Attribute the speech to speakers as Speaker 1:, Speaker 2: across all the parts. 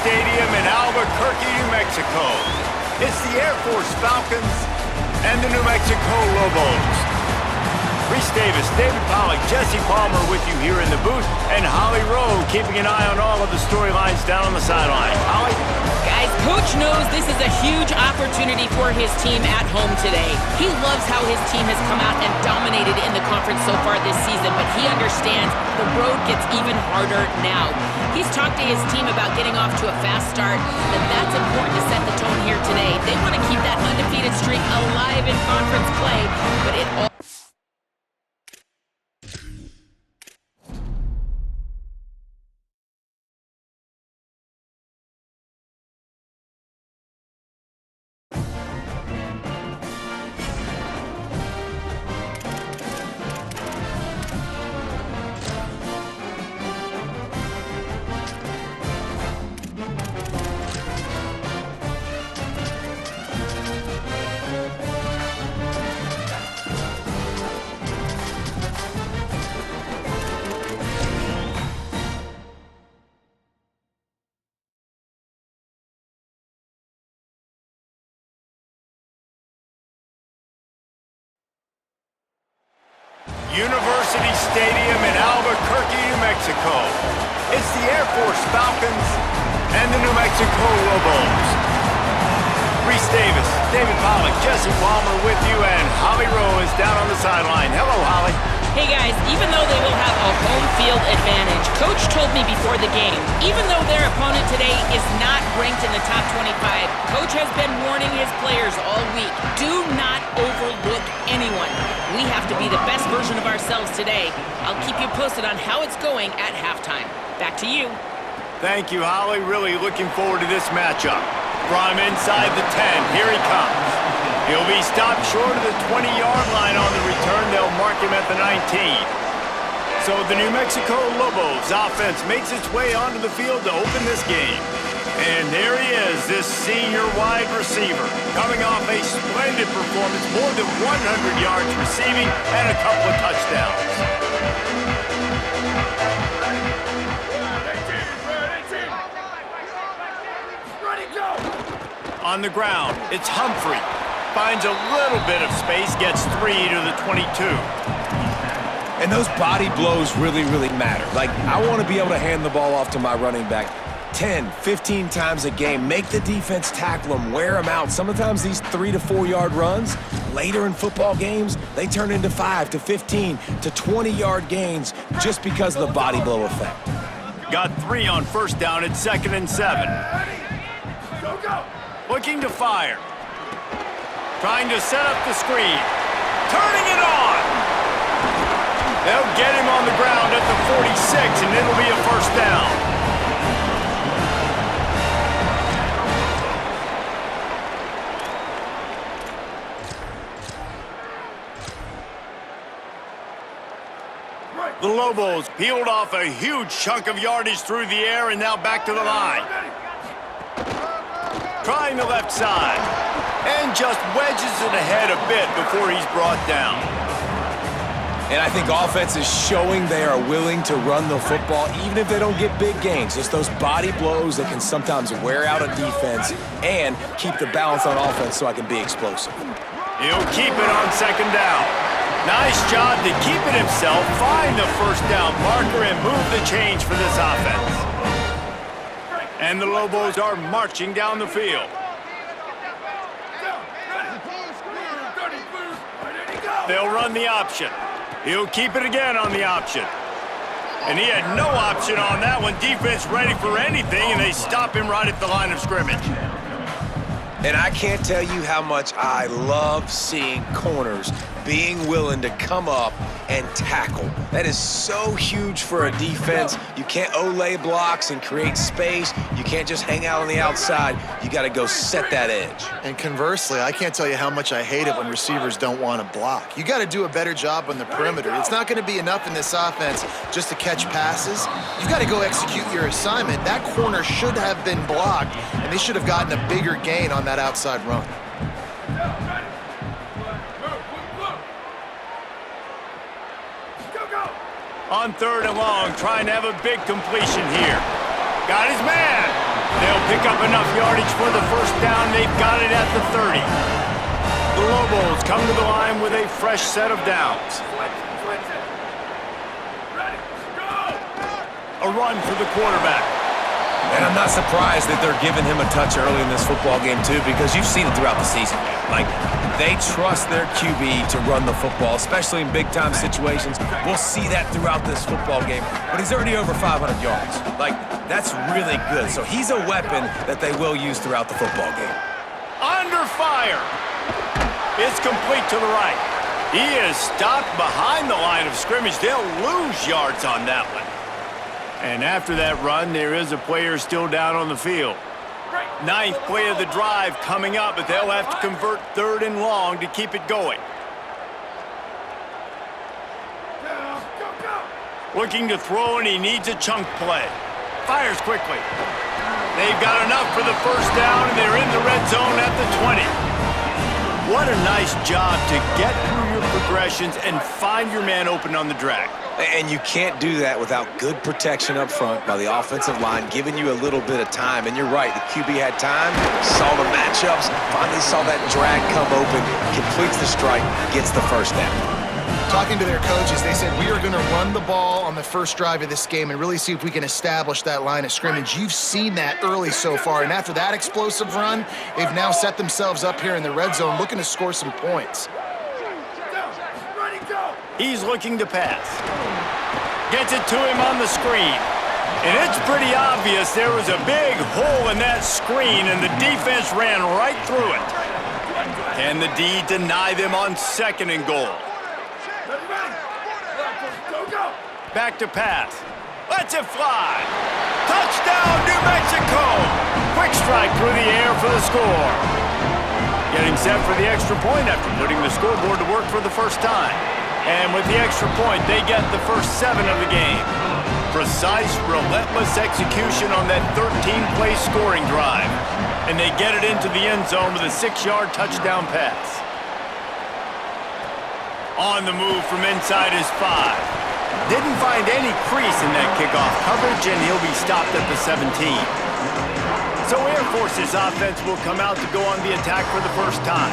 Speaker 1: Stadium in Albuquerque, New Mexico. It's the Air Force Falcons and the New Mexico Lobos. Reese Davis, David Pollack, Jesse Palmer with you here in the booth, and Holly Rowe keeping an eye on all of the storylines down on the sideline. Holly?
Speaker 2: Guys, Coach knows this is a huge opportunity for his team at home today. He loves how his team has come out and dominated in the conference so far this season, but he understands the road gets even harder now. He's talked to his team about getting off to a fast start, and that's important to set the tone here today. They want to keep that undefeated streak alive in conference play, but it all...
Speaker 1: University Stadium in Albuquerque, New Mexico. It's the Air Force Falcons and the New Mexico Lobos. Reese Davis, David Pollack, Jesse Palmer with you, and Holly Rowe is down on the sideline. Hello, Holly.
Speaker 2: Hey guys, even though they will have a home field advantage, Coach told me before the game, even though their opponent today is not ranked in the top 25, Coach has been warning his players all week, do not overlook anyone. We have to be the best version of ourselves today. I'll keep you posted on how it's going at halftime. Back to you.
Speaker 1: Thank you, Holly. Really looking forward to this matchup. From inside the 10, here he comes. He'll be stopped short of the 20-yard line on the return. They'll mark him at the 19. So the New Mexico Lobos offense makes its way onto the field to open this game. And there he is, this senior wide receiver, coming off a splendid performance, more than 100 yards receiving and a couple of touchdowns. On the ground, it's Humphrey. Finds a little bit of space, gets 3 to the 22.
Speaker 3: And those body blows really, really matter. Like, I want to be able to hand the ball off to my running back 10, 15 times a game. Make the defense tackle them, wear them out. Sometimes these 3 to 4 yard runs, later in football games, they turn into 5 to 15 to 20-yard gains just because of the body blow effect.
Speaker 1: Got 3 on first down at 2nd and 7. Go, go. Looking to fire. Trying to set up the screen. Turning it on. They'll get him on the ground at the 46, and it'll be a first down. The Lobos peeled off a huge chunk of yardage through the air and now back to the line. Trying the left side. And just wedges it ahead a bit before he's brought down.
Speaker 3: And I think offense is showing they are willing to run the football even if they don't get big gains. Just those body blows that can sometimes wear out a defense and keep the balance on offense so I can be explosive.
Speaker 1: He'll keep it on 2nd down. Nice job to keep it himself, find the first down marker, and move the chains for this offense. And the Lobos are marching down the field. They'll run the option. He'll keep it again on the option. And he had no option on that one. Defense ready for anything, and they stop him right at the line of scrimmage.
Speaker 3: And I can't tell you how much I love seeing corners being willing to come up and tackle. That is so huge for a defense. You can't Olay blocks and create space. You can't just hang out on the outside. You got to go set that edge.
Speaker 4: And conversely, I can't tell you how much I hate it when receivers don't want to block. You got to do a better job on the perimeter. It's not going to be enough in this offense just to catch passes. You've got to go execute your assignment. That corner should have been blocked, and they should have gotten a bigger gain on that outside run.
Speaker 1: On 3rd and long, trying to have a big completion here. Got his man. They'll pick up enough yardage for the first down. They've got it at the 30. The Lobos come to the line with a fresh set of downs. A run for the quarterback.
Speaker 3: And I'm not surprised that they're giving him a touch early in this football game, too, because you've seen it throughout the season. Like, they trust their QB to run the football, especially in big-time situations. We'll see that throughout this football game. But he's already over 500 yards. Like, that's really good. So he's a weapon that they will use throughout the football game.
Speaker 1: Under fire. It's complete to the right. He is stopped behind the line of scrimmage. They'll lose yards on that one. And after that run, there is a player still down on the field. Ninth play of the drive coming up, but they'll have to convert 3rd and long to keep it going. Looking to throw, and he needs a chunk play. Fires quickly. They've got enough for the first down, and they're in the red zone at the 20. What a nice job to get through your progressions and find your man open on the drag.
Speaker 3: And you can't do that without good protection up front by the offensive line, giving you a little bit of time. And you're right, the QB had time, saw the matchups, finally saw that drag come open, completes the strike, gets the first down.
Speaker 4: Talking to their coaches, they said, we are going to run the ball on the first drive of this game and really see if we can establish that line of scrimmage. You've seen that early so far, and after that explosive run, they've now set themselves up here in the red zone looking to score some points.
Speaker 1: He's looking to pass. Gets it to him on the screen. And it's pretty obvious there was a big hole in that screen, and the defense ran right through it. Can the D deny them on 2nd and goal? Back to pass. Lets it fly. Touchdown, New Mexico! Quick strike through the air for the score. Getting set for the extra point after putting the scoreboard to work for the first time. And with the extra point, they get the first 7 of the game. Precise, relentless execution on that 13-play scoring drive. And they get it into the end zone with a 6-yard touchdown pass. On the move from inside his 5. Didn't find any crease in that kickoff coverage, and he'll be stopped at the 17. So Air Force's offense will come out to go on the attack for the first time.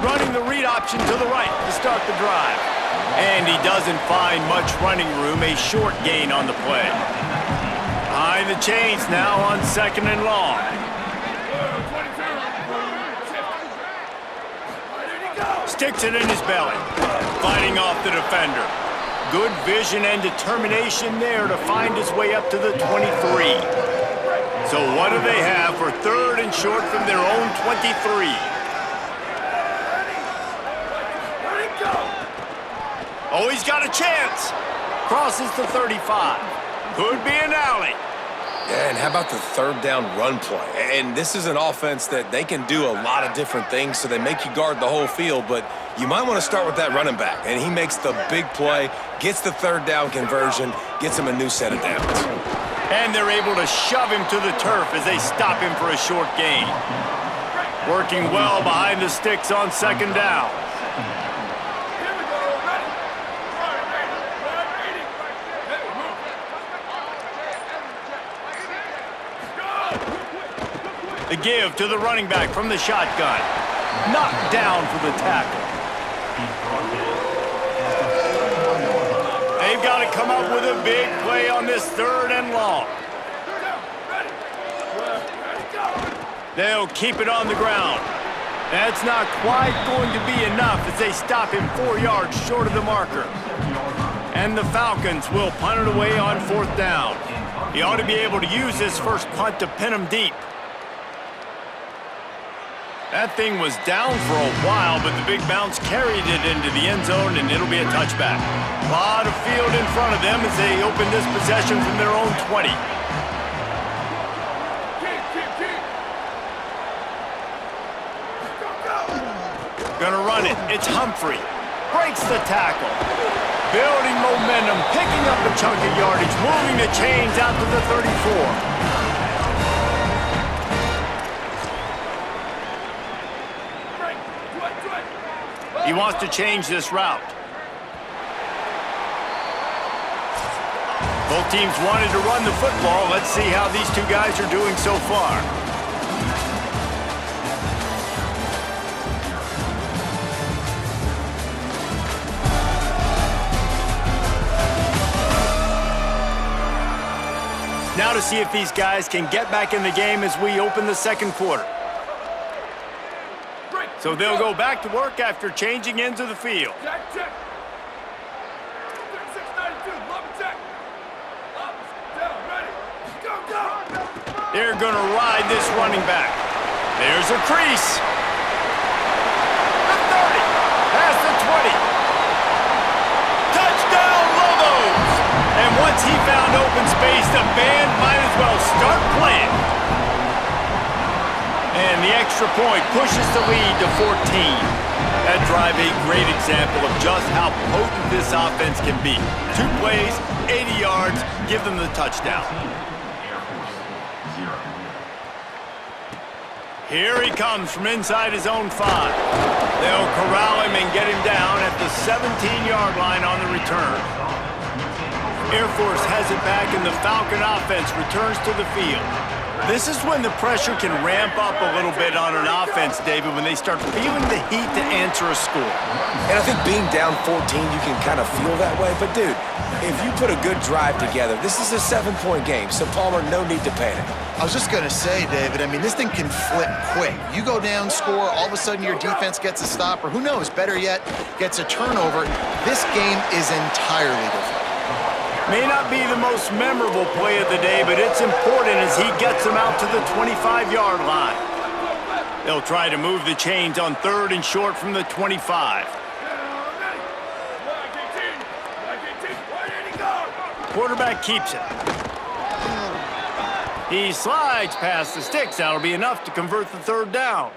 Speaker 1: Running the read option to the right to start the drive. And he doesn't find much running room, a short gain on the play. Behind the chains now on 2nd and long. Sticks it in his belly, fighting off the defender. Good vision and determination there to find his way up to the 23. So what do they have for 3rd and short from their own 23? Oh, he's got a chance. Crosses the 35. Could be an alley.
Speaker 3: Yeah, and how about the 3rd down run play? And this is an offense that they can do a lot of different things, so they make you guard the whole field, but you might want to start with that running back. And he makes the big play, gets the 3rd down conversion, gets him a new set of downs.
Speaker 1: And they're able to shove him to the turf as they stop him for a short gain. Working well behind the sticks on 2nd down. The give to the running back from the shotgun. Knocked down for the tackle. They've got to come up with a big play on this 3rd and long. They'll keep it on the ground. That's not quite going to be enough as they stop him 4 yards short of the marker. And the Falcons will punt it away on 4th down. He ought to be able to use this first punt to pin him deep. That thing was down for a while, but the big bounce carried it into the end zone, and it'll be a touchback. A lot of field in front of them as they open this possession from their own 20. Gonna run it. It's Humphrey. Breaks the tackle. Building momentum, picking up a chunk of yardage, moving the chains out to the 34. He wants to change this route. Both teams wanted to run the football. Let's see how these two guys are doing so far. Now to see if these guys can get back in the game as we open the second quarter. So they'll go back to work after changing into the field.
Speaker 5: Check. 3692, Lobos check. Lobos, down, ready. Go.
Speaker 1: They're going to ride this running back. There's a crease. The 30, past the 20. Touchdown, Lobos! And once he found open space, the band might as well start playing. And the extra point pushes the lead to 14. That drive a great example of just how potent this offense can be. 2 plays, 80 yards, give them the touchdown. Here he comes from inside his own 5. They'll corral him and get him down at the 17-yard line on the return. Air Force has it back and the Falcon offense returns to the field. This is when the pressure can ramp up a little bit on an offense, David, when they start feeling the heat to answer a score.
Speaker 3: And I think being down 14, you can kind of feel that way. But, dude, if you put a good drive together, this is a 7-point game. So, Palmer, no need to panic.
Speaker 4: I was just going to say, David, I mean, this thing can flip quick. You go down, score, all of a sudden your defense gets a stop, or who knows, better yet, gets a turnover. This game is entirely different.
Speaker 1: May not be the most memorable play of the day, but it's important as he gets them out to the 25-yard line. They'll try to move the chains on 3rd and short from the 25. Quarterback keeps it. He slides past the sticks. That'll be enough to convert the 3rd down.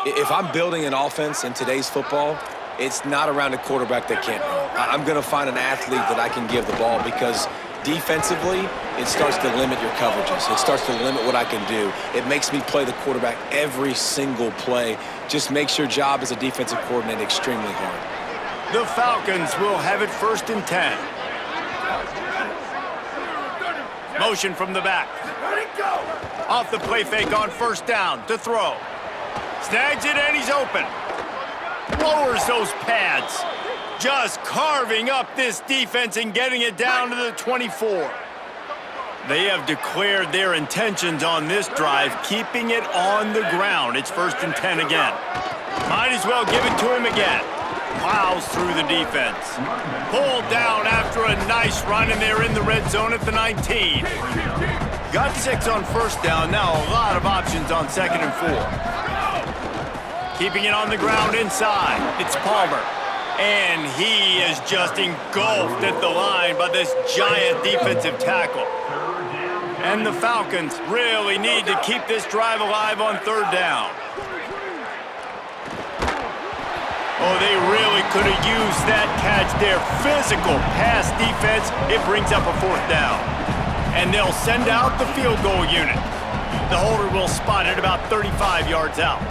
Speaker 3: If I'm building an offense in today's football, it's not around a quarterback that can't run. I'm going to find an athlete that I can give the ball because defensively, it starts to limit your coverages. It starts to limit what I can do. It makes me play the quarterback every single play. Just makes your job as a defensive coordinator extremely hard.
Speaker 1: The Falcons will have it 1st and 10. Motion from the back. Off the play fake on 1st down to throw. Snags it and he's open. Lowers those pads. Just carving up this defense and getting it down to the 24. They have declared their intentions on this drive, keeping it on the ground. It's 1st and 10 again. Might as well give it to him again. Plows through the defense. Pulled down after a nice run, and they're in the red zone at the 19. Got 6 on 1st down. Now a lot of options on 2nd and 4. Keeping it on the ground inside. It's Palmer. And he is just engulfed at the line by this giant defensive tackle. And the Falcons really need to keep this drive alive on 3rd down. Oh, they really could have used that catch there. Physical pass defense. It brings up a 4th down. And they'll send out the field goal unit. The holder will spot it about 35 yards out.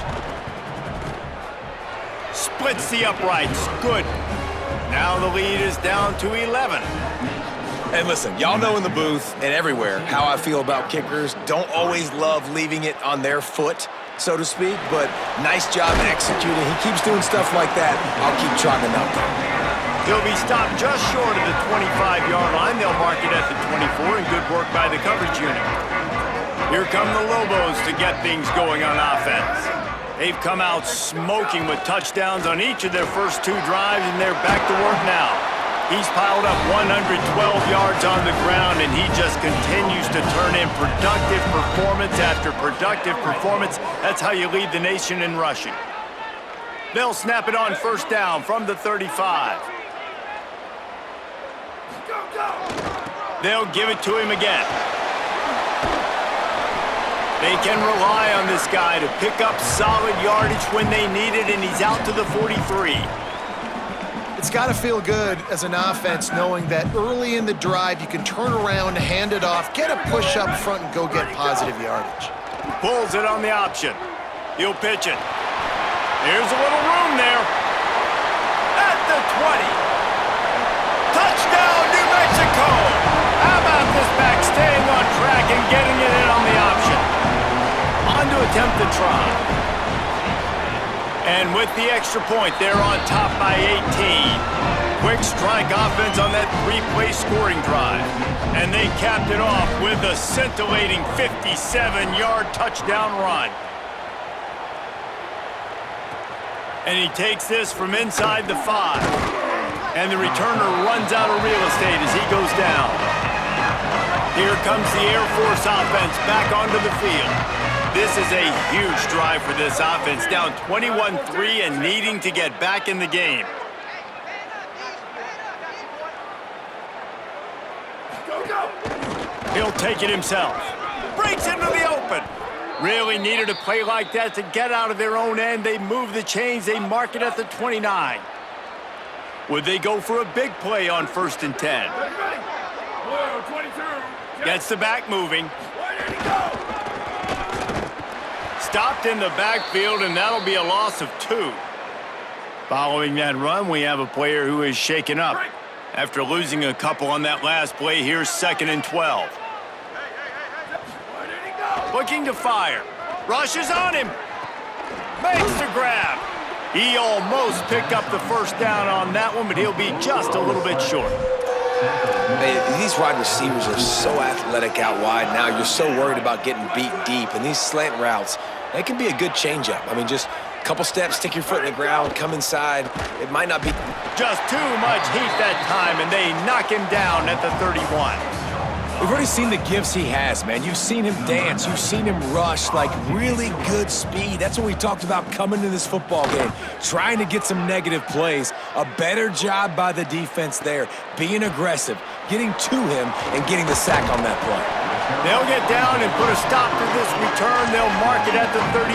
Speaker 1: Splits the uprights. Good. Now the lead is down to 11.
Speaker 3: And listen, y'all know in the booth and everywhere how I feel about kickers. Don't always love leaving it on their foot, so to speak, but nice job executing. He keeps doing stuff like that. I'll keep trotting him out there.
Speaker 1: He'll be stopped just short of the 25-yard line. They'll mark it at the 24, and good work by the coverage unit. Here come the Lobos to get things going on offense. They've come out smoking with touchdowns on each of their first 2 drives, and they're back to work now. He's piled up 112 yards on the ground, and he just continues to turn in productive performance after productive performance. That's how you lead the nation in rushing. They'll snap it on 1st down from the 35. They'll give it to him again. They can rely on this guy to pick up solid yardage when they need it, and he's out to the 43.
Speaker 4: It's got to feel good as an offense knowing that early in the drive you can turn around, hand it off, get a push up front, and go get positive yardage.
Speaker 1: Pulls it on the option. He'll pitch it. Here's a little room there. Touchdown, New Mexico! How about this back staying on track and getting it in on the option? On to attempt the try. And with the extra point, they're on top by 18. Quick strike offense on that three-play scoring drive. And they capped it off with a scintillating 57-yard touchdown run. And he takes this from inside the 5. And the returner runs out of real estate as he goes down. Here comes the Air Force offense back onto the field. This is a huge drive for this offense, down 21-3 and needing to get back in the game. He'll take it himself. Breaks into the open. Really needed a play like that to get out of their own end. They move the chains. They mark it at the 29. Would they go for a big play on 1st and 10?
Speaker 5: Blue, 22.
Speaker 1: Gets the back moving. Stopped in the backfield, and that'll be a loss of 2. Following that run, we have a player who is shaken up. After losing a couple on that last play, here's 2nd and 12. Looking to fire. Rushes on him. Makes the grab. He almost picked up the first down on that one, but he'll be just a little bit short.
Speaker 3: These wide receivers are so athletic out wide now. You're so worried about getting beat deep. And these slant routes, they can be a good changeup. I mean, just a couple steps, stick your foot in the ground, come inside. It might not be...
Speaker 1: Just too much heat that time, and they knock him down at the 31.
Speaker 3: We've already seen the gifts he has, man. You've seen him dance. You've seen him rush, like really good speed. That's what we talked about coming to this football game, trying to get some negative plays. A better job by the defense there, being aggressive, getting to him, and getting the sack on that play.
Speaker 1: They'll get down and put a stop to this return. They'll mark it at the 32.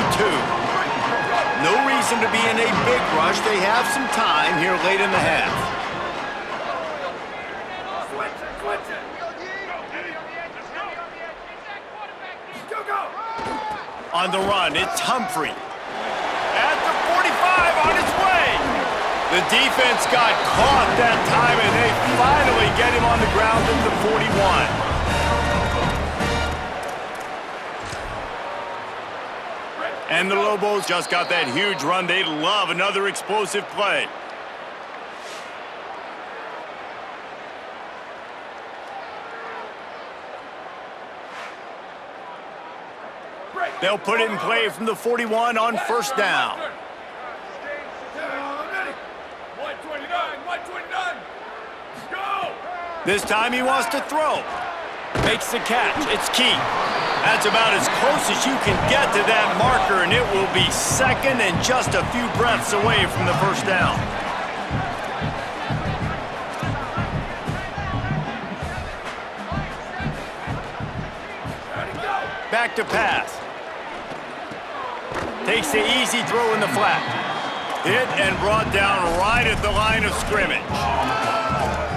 Speaker 1: No reason to be in a big rush. They have some time here late in the half. On the run, it's Humphrey. At the 45, on its way. The defense got caught that time, and they finally get him on the ground at the 41. And the Lobos just got that huge run. They love another explosive play. They'll put it in play from the 41 on 1st down.
Speaker 5: 129, go!
Speaker 1: This time he wants to throw. Makes the catch. It's key. That's about as close as you can get to that marker, and it will be 2nd and just a few breaths away from the 1st down. Back to pass. Takes the easy throw in the flat. Hit and brought down right at the line of scrimmage.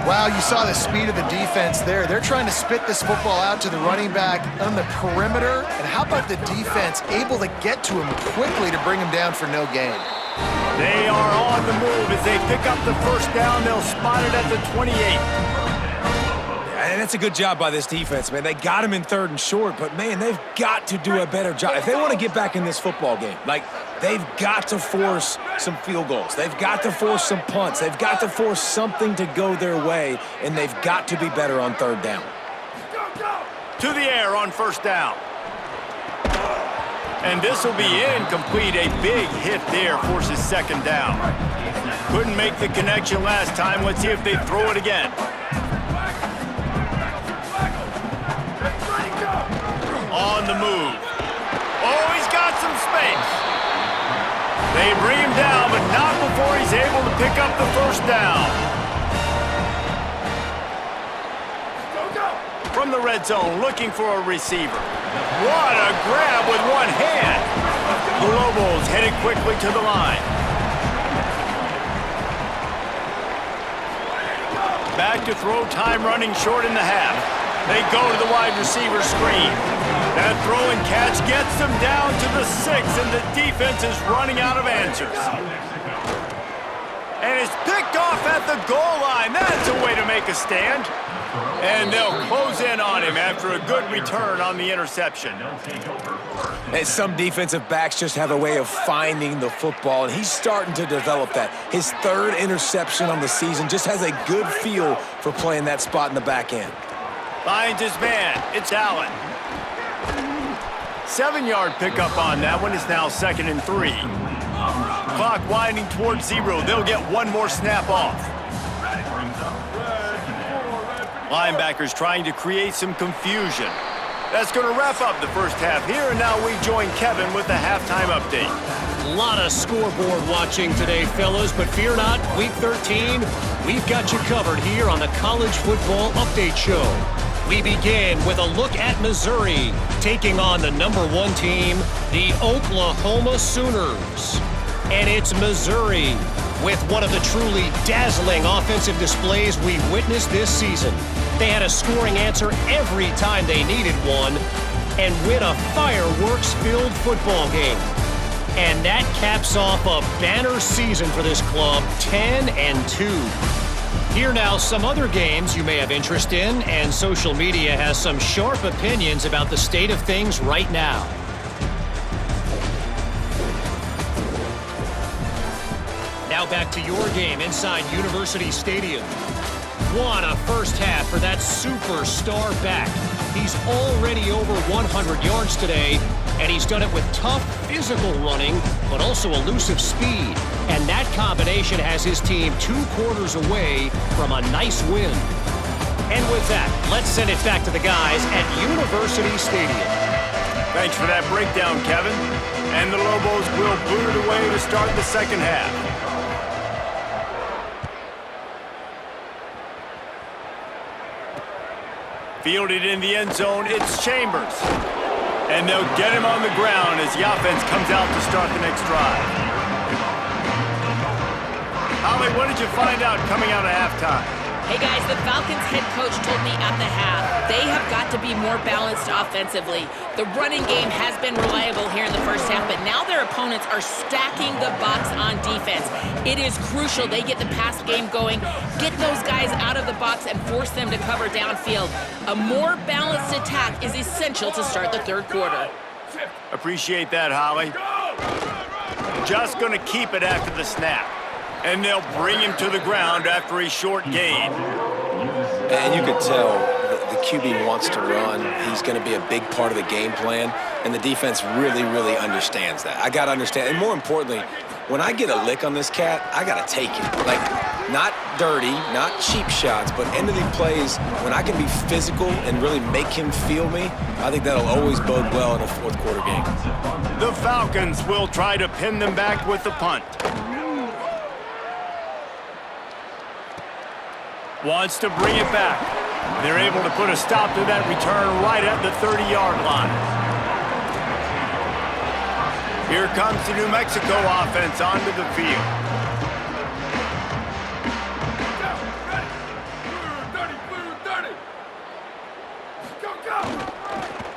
Speaker 4: Wow, you saw the speed of the defense there. They're trying to spit this football out to the running back on the perimeter. And how about the defense able to get to him quickly to bring him down for no gain?
Speaker 1: They are on the move. As they pick up the 1st down, they'll spot it at the 28.
Speaker 3: And that's a good job by this defense, man. They got him in 3rd and short, but, man, they've got to do a better job. If they want to get back in this football game, like, they've got to force some field goals. They've got to force some punts. They've got to force something to go their way, and they've got to be better on 3rd down.
Speaker 1: To the air on 1st down. And this will be incomplete. A big hit there forces 2nd down. Couldn't make the connection last time. Let's see if they throw it again. On the move. Oh, he's got some space. They bring him down, but not before he's able to pick up the 1st down. From the red zone, looking for a receiver. What a grab with one hand. The Lobos headed quickly to the line. Back to throw, time running short in the half. They go to the wide receiver screen. That throw and catch gets them down to the 6, and the defense is running out of answers. And it's picked off at the goal line. That's a way to make a stand. And they'll close in on him after a good return on the interception.
Speaker 3: And some defensive backs just have a way of finding the football, and he's starting to develop that. His third interception on the season, just has a good feel for playing that spot in the back end.
Speaker 1: Finds his man. It's Allen. 7-yard pickup on that one. Is now 2nd and 3. Clock winding towards 0. They'll get one more snap off. Linebackers trying to create some confusion. That's going to wrap up the first half here, and now we join Kevin with the halftime update.
Speaker 6: A lot of scoreboard watching today, fellas, but fear not, Week 13, we've got you covered here on the College Football Update Show. We begin with a look at Missouri, taking on the #1 team, the Oklahoma Sooners. And it's Missouri with one of the truly dazzling offensive displays we've witnessed this season. They had a scoring answer every time they needed one and win a fireworks-filled football game. And that caps off a banner season for this club, 10-2. Here now some other games you may have interest in, and social media has some sharp opinions about the state of things right now. Now back to your game inside University Stadium. What a first half for that superstar back. He's already over 100 yards today, and he's done it with tough physical running, but also elusive speed. And that combination has his team 2 quarters away from a nice win. And with that, let's send it back to the guys at University Stadium.
Speaker 1: Thanks for that breakdown, Kevin. And the Lobos will boot it away to start the second half. Fielded in the end zone, it's Chambers. And they'll get him on the ground as the offense comes out to start the next drive. Holly, what did you find out coming out of halftime?
Speaker 2: Hey guys, the Falcons head coach told me at the half they have got to be more balanced offensively. The running game has been reliable here in the first half, but now their opponents are stacking the box on defense. It is crucial they get the pass game going, get those guys out of the box, and force them to cover downfield. A more balanced attack is essential to start the third quarter.
Speaker 1: Appreciate that, Holly. Just going to keep it after the snap. And they'll bring him to the ground after a short gain.
Speaker 3: And you could tell the QB wants to run. He's going to be a big part of the game plan, and the defense really, really understands that. I got to understand, and more importantly, when I get a lick on this cat, I got to take it. Like, not dirty, not cheap shots, but end of the plays, when I can be physical and really make him feel me, I think that'll always bode well in a fourth quarter game.
Speaker 1: The Falcons will try to pin them back with the punt. Wants to bring it back. They're able to put a stop to that return right at the 30-yard line. Here comes the New Mexico offense onto the field.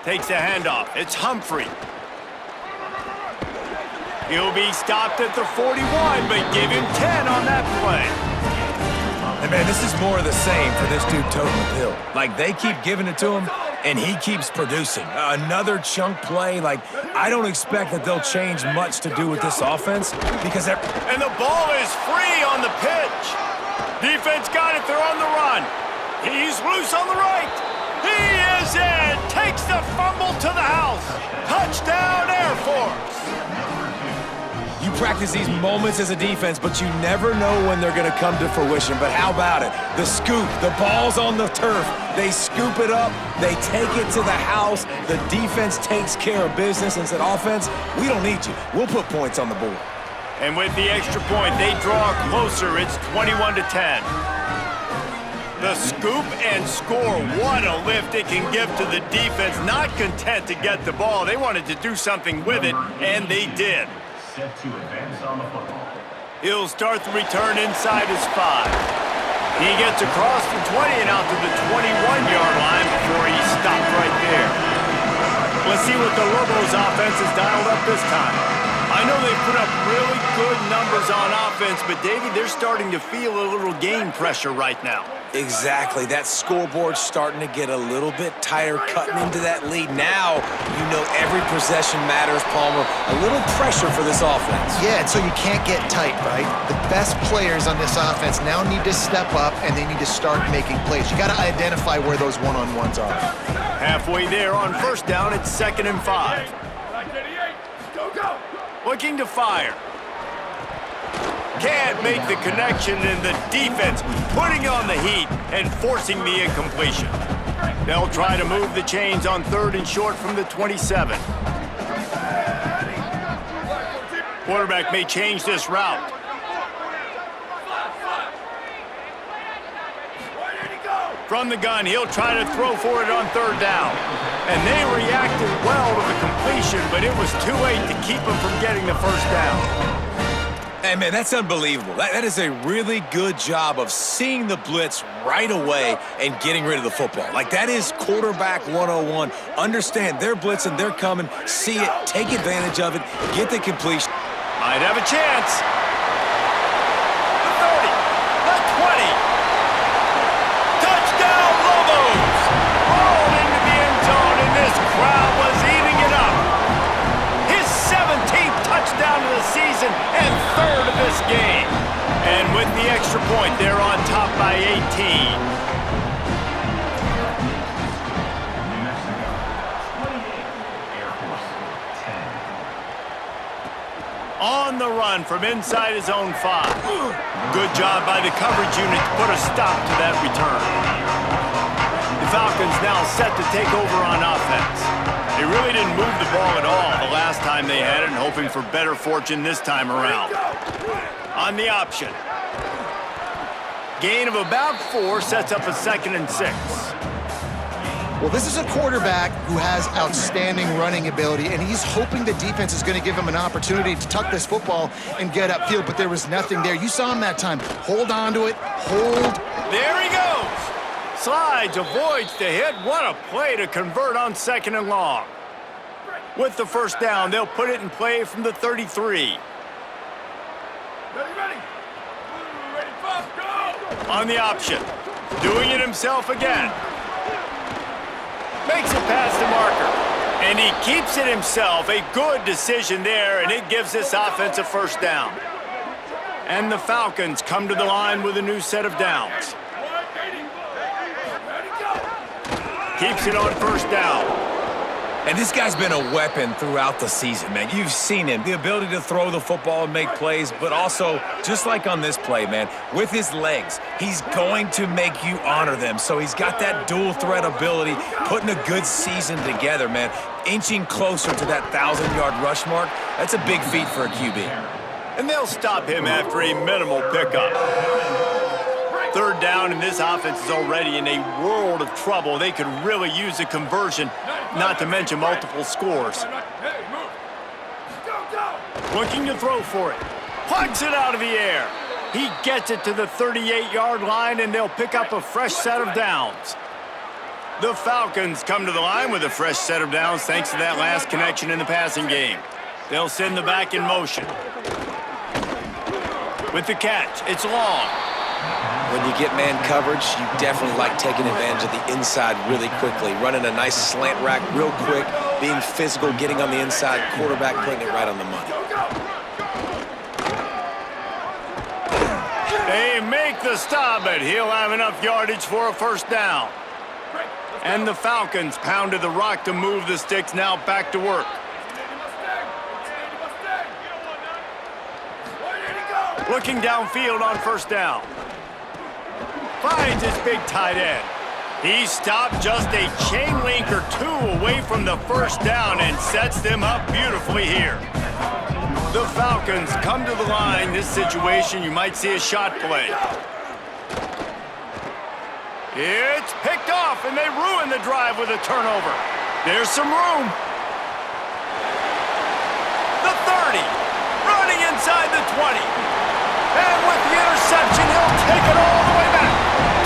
Speaker 1: Takes a handoff. It's Humphrey. He'll be stopped at the 41, but give him 10 on that play.
Speaker 3: And man, this is more of the same for this dude toting the pill. Like, they keep giving it to him, and he keeps producing. Another chunk play. Like, I don't expect that they'll change much to do with this offense because they're...
Speaker 1: And the ball is free on the pitch. Defense got it. They're on the run. He's loose on the right. He is in. Takes the fumble to the house. Touchdown, Air Force.
Speaker 3: You practice these moments as a defense, but you never know when they're going to come to fruition. But how about it? The scoop, the ball's on the turf. They scoop it up. They take it to the house. The defense takes care of business and said, offense, we don't need you. We'll put points on the board.
Speaker 1: And with the extra point, they draw closer. It's 21-10. The scoop and score. What a lift it can give to the defense. Not content to get the ball. They wanted to do something with it, and they did.
Speaker 7: Set to advance on the football.
Speaker 1: He'll start the return inside his 5. He gets across the 20 and out to the 21-yard line before he's stopped right there. Let's see what the Lobos offense has dialed up this time. I know they put up really good numbers on offense, but Davey, they're starting to feel a little game pressure right now.
Speaker 3: Exactly. That scoreboard's starting to get a little bit tighter, cutting into that lead. Now, you know every possession matters, Palmer. A little pressure for this offense.
Speaker 4: Yeah, and so you can't get tight, right? The best players on this offense now need to step up, and they need to start making plays. You got to identify where those one-on-ones are.
Speaker 1: Halfway there on first down, it's 2nd and 5.
Speaker 5: Go, go!
Speaker 1: Looking to fire. Can't make the connection, and the defense putting on the heat and forcing the incompletion. They'll try to move the chains on 3rd and short from the 27. Quarterback may change this route. From the gun, he'll try to throw for it on 3rd down. And they reacted well to the completion, but it was too late to keep them from getting the first down.
Speaker 3: Hey, man, that's unbelievable. That is a really good job of seeing the blitz right away and getting rid of the football. Like, that is quarterback 101. Understand they're blitzing, they're coming, see it, take advantage of it, get the completion.
Speaker 1: Might have a chance. The 30, the 20. Touchdown, Lobos! Rolled into the end zone, and this crowd was eating it up. His 17th touchdown of the season and 3rd of this game. And with the extra point, they're on top by 18.
Speaker 7: New Mexico, 28, Air Force 10.
Speaker 1: On the run from inside his own 5. Good job by the coverage unit to put a stop to that return. The Falcons now set to take over on offense. They really didn't move the ball at all the last time they had it, and hoping for better fortune this time around. On the option. Gain of about 4 sets up a 2nd and 6.
Speaker 4: Well, this is a quarterback who has outstanding running ability, and he's hoping the defense is going to give him an opportunity to tuck this football and get upfield, but there was nothing there. You saw him that time. Hold on to it. Hold.
Speaker 1: There he goes. Slides, avoids the hit. What a play to convert on 2nd and long. With the first down, they'll put it in play from the 33.
Speaker 5: Ready? Ready, Bob, go!
Speaker 1: On the option. Doing it himself again. Makes it past the marker. And he keeps it himself. A good decision there, and it gives this offense a first down. And the Falcons come to the line with a new set of downs. Keeps it on first down.
Speaker 3: And this guy's been a weapon throughout the season, man. You've seen him, the ability to throw the football and make plays, but also, just like on this play, man, with his legs, he's going to make you honor them. So he's got that dual threat ability, putting a good season together, man. Inching closer to that 1,000-yard rush mark, that's a big feat for a QB.
Speaker 1: And they'll stop him after a minimal pickup. 3rd down, and this offense is already in a world of trouble. They could really use a conversion, not to mention multiple scores. Looking to throw for it. Plugs it out of the air. He gets it to the 38-yard line, and they'll pick up a fresh set of downs. The Falcons come to the line with a fresh set of downs thanks to that last connection in the passing game. They'll send the back in motion. With the catch, it's long.
Speaker 3: When you get man coverage, you definitely like taking advantage of the inside really quickly, running a nice slant rack real quick, being physical, getting on the inside, quarterback putting it right on the money.
Speaker 1: They make the stop, but he'll have enough yardage for a first down. And the Falcons pounded the rock to move the sticks, now back to work. Looking downfield on first down. Finds his big tight end. He stopped just a chain link or 2 away from the first down and sets them up beautifully here. The Falcons come to the line. This situation, you might see a shot play. It's picked off, and they ruin the drive with a turnover. There's some room. The 30, running inside the 20. And with the interception, he'll take it all the way back.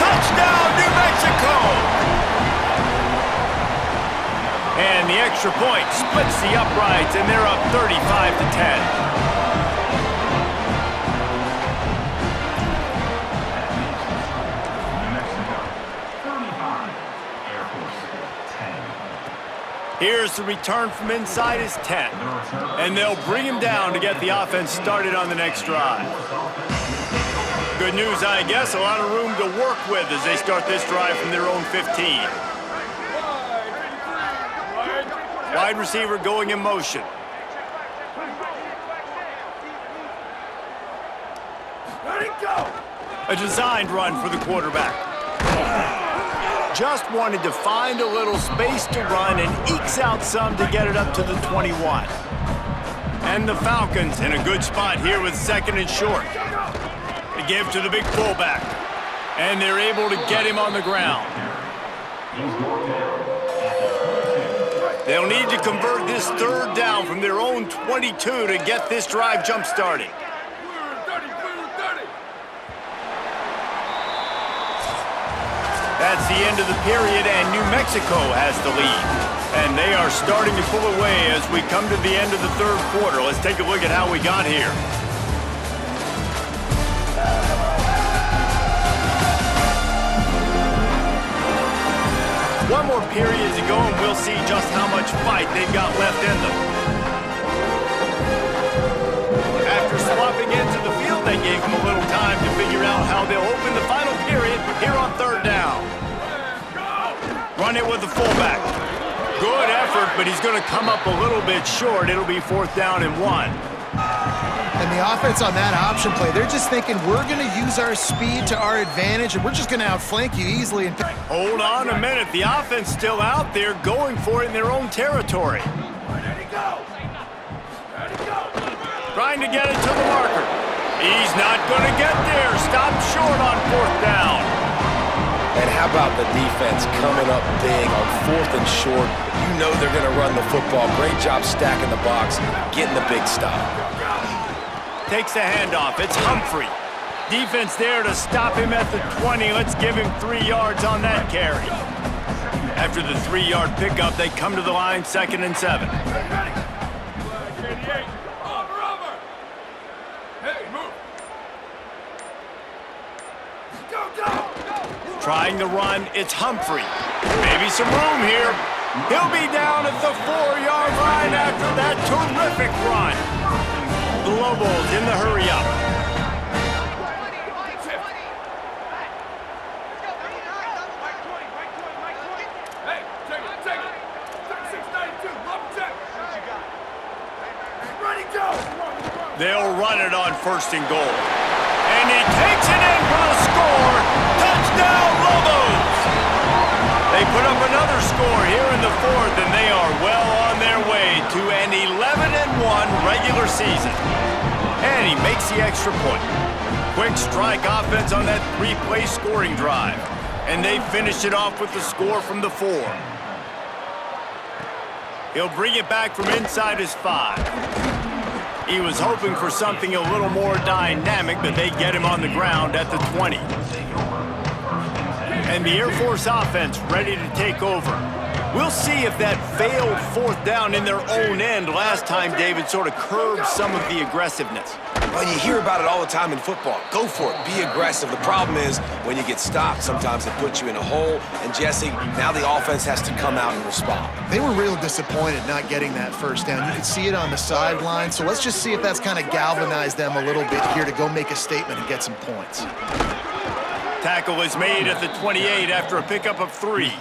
Speaker 1: Touchdown, New Mexico! And And the extra point splits the uprights, and they're up 35-10. Here's the return from inside his 10. And they'll bring him down to get the offense started on the next drive. Good news, I guess, a lot of room to work with as they start this drive from their own 15. Wide receiver going in motion. A designed run for the quarterback. Just wanted to find a little space to run and ekes out some to get it up to the 21. And the Falcons in a good spot here with second and short. They give to the big fullback. And they're able to get him on the ground. They'll need to convert this third down from their own 22 to get this drive jump-starting. That's the end of the period, and New Mexico has the lead. And they are starting to pull away as we come to the end of the third quarter. Let's take a look at how we got here. One more period to go, and we'll see just how much fight they've got left in them. After swapping into the field, they gave them a little time to figure out how they'll open the final period here on third down. Run it with the fullback. Good effort, but he's going to come up a little bit short. It'll be fourth down and 1.
Speaker 4: And the offense on that option play, they're just thinking we're going to use our speed to our advantage, and we're just going to outflank you easily.
Speaker 1: Hold on a minute. The offense still out there going for it in their own territory. Trying to get it to the marker. He's not going to get there. Stopped short on fourth down.
Speaker 3: And how about the defense coming up big on fourth and short? You know they're going to run the football. Great job stacking the box, getting the big stop.
Speaker 1: Takes the handoff. It's Humphrey. Defense there to stop him at the 20. Let's give him 3 yards on that carry. After the 3-yard pickup, they come to the line, 2nd and 7. Trying to run, it's Humphrey. Maybe some room here. He'll be down at the 4-yard line after that terrific run. The Lobos in the hurry-up. They'll run it on 1st and goal. And he takes it in for the score. Touchdown, Lobos! They put up another score here in the 4th, and they are well on their way to an 11-1 regular season. And he makes the extra point. Quick strike offense on that 3-play scoring drive. And they finish it off with the score from the 4. He'll bring it back from inside his 5. He was hoping for something a little more dynamic, but they get him on the ground at the 20. And the Air Force offense ready to take over. We'll see if that failed fourth down in their own end last time, David, sort of curbed some of the aggressiveness.
Speaker 3: Well, you hear about it all the time in football. Go for it. Be aggressive. The problem is when you get stopped, sometimes it puts you in a hole. And, Jesse, now the offense has to come out and respond.
Speaker 4: They were real disappointed not getting that first down. You could see it on the sideline. So let's just see if that's kind of galvanized them a little bit here to go make a statement and get some points.
Speaker 1: Tackle is made at the 28 after a pickup of 3.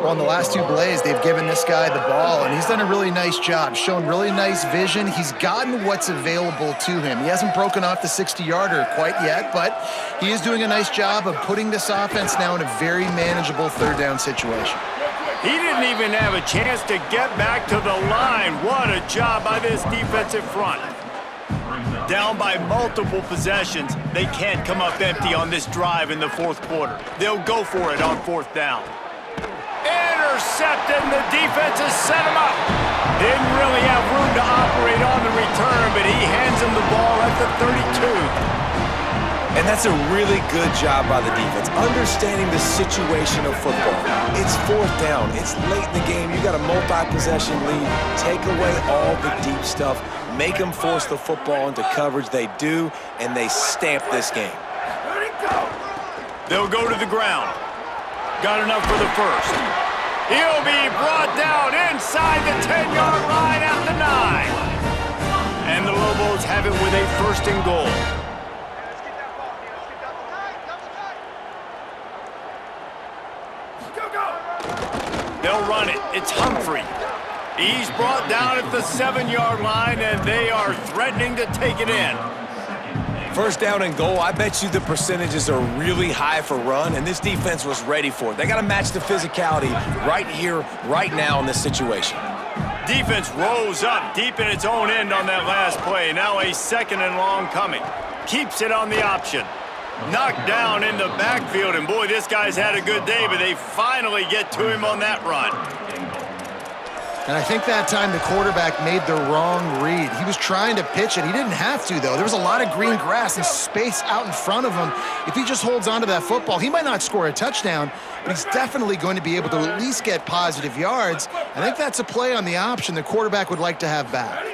Speaker 4: Well, in the last 2 plays, they've given this guy the ball, and he's done a really nice job, shown really nice vision. He's gotten what's available to him. He hasn't broken off the 60-yarder quite yet, but he is doing a nice job of putting this offense now in a very manageable third down situation.
Speaker 1: He didn't even have a chance to get back to the line. What a job by this defensive front. Down by multiple possessions, they can't come up empty on this drive in the 4th quarter. They'll go for it on 4th down. Intercepted, and the defense has set him up. Didn't really have room to operate on the return, but he hands him the ball at the 32.
Speaker 3: And that's a really good job by the defense, understanding the situation of football. It's fourth down. It's late in the game. You got a multi-possession lead. Take away all the deep stuff. Make them force the football into coverage. They do, and they stamp this game.
Speaker 5: Ready, go!
Speaker 1: They'll go to the ground. Got enough for the first. He'll be brought down inside the 10-yard line at the 9. And the Lobos have it with a first and goal. They'll run it. It's Humphrey. He's brought down at the 7-yard line, and they are threatening to take it in.
Speaker 3: First down and goal, I bet you the percentages are really high for run, and this defense was ready for it. They got to match the physicality right here, right now in this situation.
Speaker 1: Defense rose up deep in its own end on that last play. Now a second and long coming. Keeps it on the option. Knocked down in the backfield, and boy, this guy's had a good day, but they finally get to him on that run.
Speaker 4: And I think that time the quarterback made the wrong read. He was trying to pitch it. He didn't have to, though. There was a lot of green grass and space out in front of him. If he just holds on to that football, he might not score a touchdown, but he's definitely going to be able to at least get positive yards. I think that's a play on the option the quarterback would like to have back.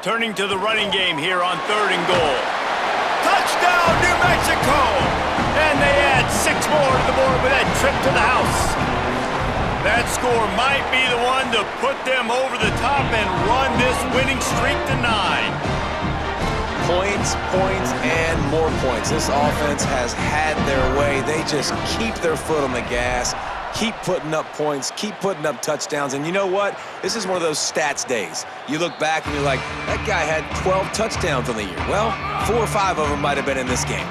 Speaker 1: Turning to the running game here on third and goal. Touchdown, New Mexico! And they add 6 more to the board with that trip to the house. That score might be the one to put them over the top and run this winning streak to 9.
Speaker 3: Points, points, and more points. This offense has had their way. They just keep their foot on the gas, keep putting up points, keep putting up touchdowns. And you know what? This is one of those stats days. You look back and you're like, that guy had 12 touchdowns on the year. Well, 4 or 5 of them might have been in this game.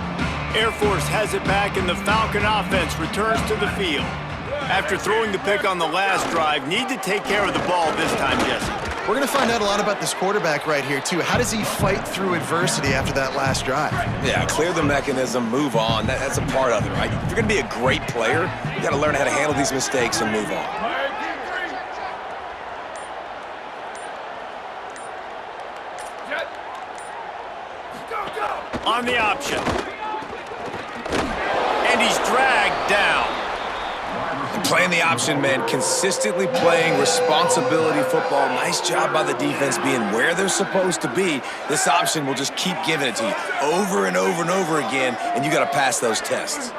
Speaker 1: Air Force has it back, and the Falcon offense returns to the field. After throwing the pick on the last drive, need to take care of the ball this time, Jesse.
Speaker 4: We're going to find out a lot about this quarterback right here, too. How does he fight through adversity after that last drive?
Speaker 3: Yeah, clear the mechanism, move on. That's a part of it, right? If you're going to be a great player, you got to learn how to handle these mistakes and move on.
Speaker 1: On the option. And he's dragged down.
Speaker 3: Playing the option, man, consistently playing responsibility football. Nice job by the defense being where they're supposed to be. This option will just keep giving it to you over and over and over again, and you got to pass those tests.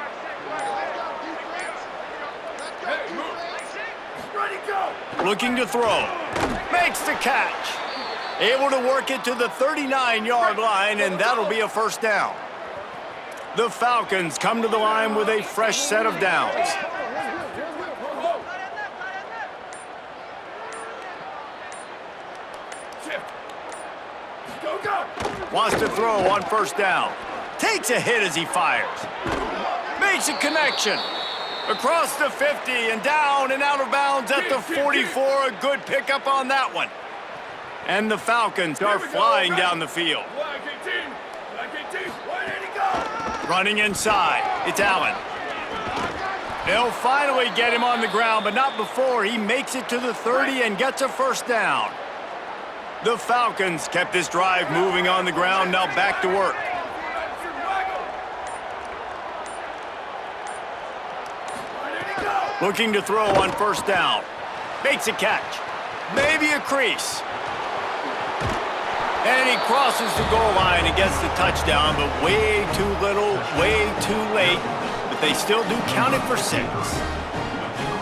Speaker 1: Looking to throw. Makes the catch. Able to work it to the 39-yard line, and that'll be a first down. The Falcons come to the line with a fresh set of downs. Wants to throw on first down. Takes a hit as he fires. Makes a connection. Across the 50 and down and out of bounds at the 44. A good pickup on that one. And the Falcons are flying down the field. Running inside. It's Allen. They'll finally get him on the ground, but not before he makes it to the 30 and gets a first down. The Falcons kept this drive moving on the ground, now back to work. Looking to throw on first down. Makes a catch. Maybe a crease. And he crosses the goal line and gets the touchdown, but way too little, way too late. But they still do count it for 6.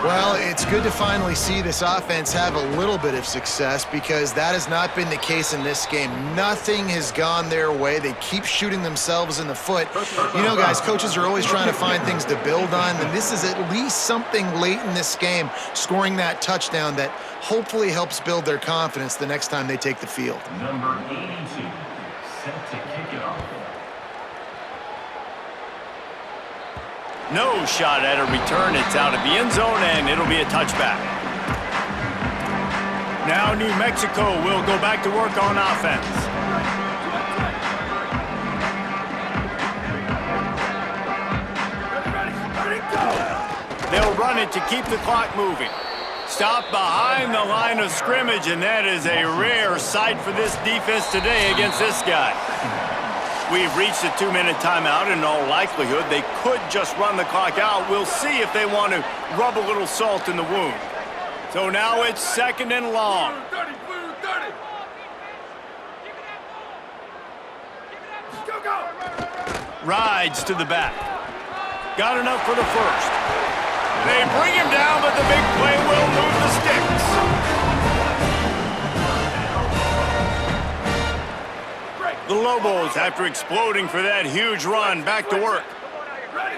Speaker 4: Well, it's good to finally see this offense have a little bit of success because that has not been the case in this game. Nothing has gone their way. They keep shooting themselves in the foot. You know, guys, coaches are always trying to find things to build on, and this is at least something late in this game, scoring that touchdown that hopefully helps build their confidence the next time they take the field.
Speaker 7: Number 82, set to kick it off.
Speaker 1: No shot at a return. It's out of the end zone, and it'll be a touchback. Now New Mexico will go back to work on offense. They'll run it to keep the clock moving. Stop behind the line of scrimmage, and that is a rare sight for this defense today against this guy. We've reached a 2-minute timeout. In all likelihood, they could just run the clock out. We'll see if they want to rub a little salt in the wound. So now it's 2nd and long.
Speaker 5: Blue 30, blue 30. Go, go.
Speaker 1: Rides to the back. Got enough for the first. They bring him down, but the big play will move the sticks. The Lobos, after exploding for that huge run, back to work.
Speaker 5: Ready.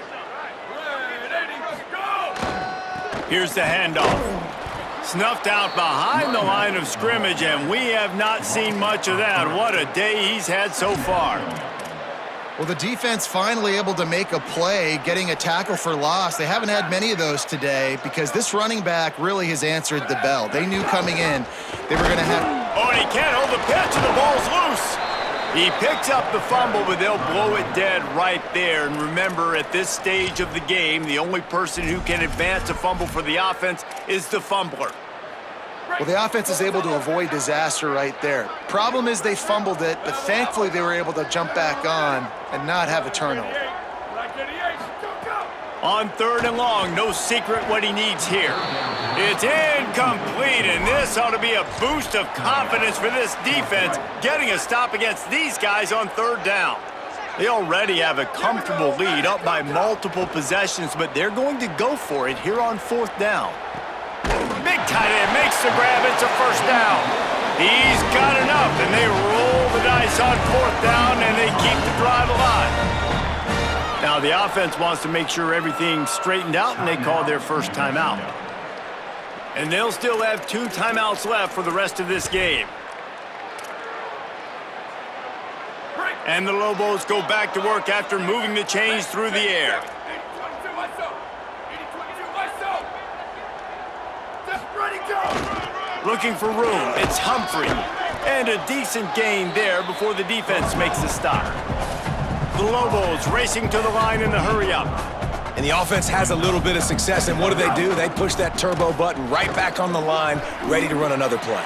Speaker 5: Ready. Go.
Speaker 1: Here's the handoff. Snuffed out behind the line of scrimmage, and we have not seen much of that. What a day he's had so far.
Speaker 4: Well, the defense finally able to make a play, getting a tackle for loss. They haven't had many of those today because this running back really has answered the bell. They knew coming in they were going to have...
Speaker 1: Oh, and he can't hold the pitch, and the ball's loose. He picks up the fumble, but they'll blow it dead right there. And remember, at this stage of the game, the only person who can advance a fumble for the offense is the fumbler.
Speaker 4: Well, the offense is able to avoid disaster right there. Problem is they fumbled it, but thankfully they were able to jump back on and not have a turnover.
Speaker 5: Black 88. Go, go.
Speaker 1: On 3rd and long, no secret what he needs here. It's incomplete, and this ought to be a boost of confidence for this defense, getting a stop against these guys on 3rd down. They already have a comfortable lead, up by multiple possessions, but they're going to go for it here on 4th down. Big tight end makes the grab. It's a 1st down. He's got enough, and they roll the dice on 4th down, and they keep the drive alive. Now, the offense wants to make sure everything's straightened out, and they call their first timeout. And they'll still have 2 timeouts left for the rest of this game. And the Lobos go back to work after moving the chains through the air.
Speaker 5: 80-22 myself. 80-22 myself. Ready, go.
Speaker 1: Looking for room. It's Humphrey. And a decent gain there before the defense makes the stop. The Lobos racing to the line in the hurry-up.
Speaker 3: And the offense has a little bit of success, and what do? They push that turbo button right back on the line, ready to run another play.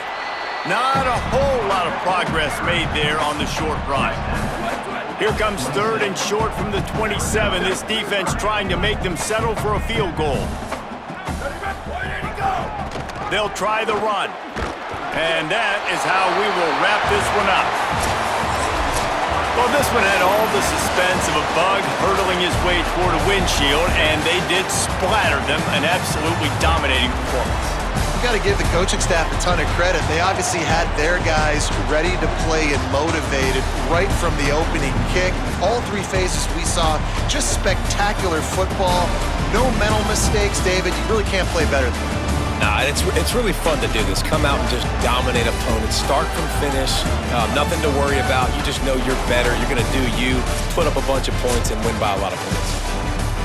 Speaker 1: Not a whole lot of progress made there on the short run. Here comes 3rd and short from the 27. This defense trying to make them settle for a field goal. They'll try the run. And that is how we will wrap this one up. Well, this one had all the suspense of a bug hurtling his way toward a windshield, and they did splatter them, an absolutely dominating performance.
Speaker 4: You got to give the coaching staff a ton of credit. They obviously had their guys ready to play and motivated right from the opening kick. All 3 phases we saw, just spectacular football. No mental mistakes, David. You really can't play better than that.
Speaker 3: Nah, it's really fun to do this. Come out and just dominate opponents, start from finish, nothing to worry about. You just know you're better. You're going to do you, put up a bunch of points, and win by a lot of points.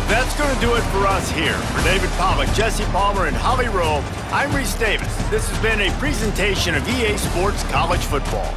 Speaker 1: That's going to do it for us here. For David Pollack, Jesse Palmer, and Holly Rowe, I'm Reese Davis. This has been a presentation of EA Sports College Football.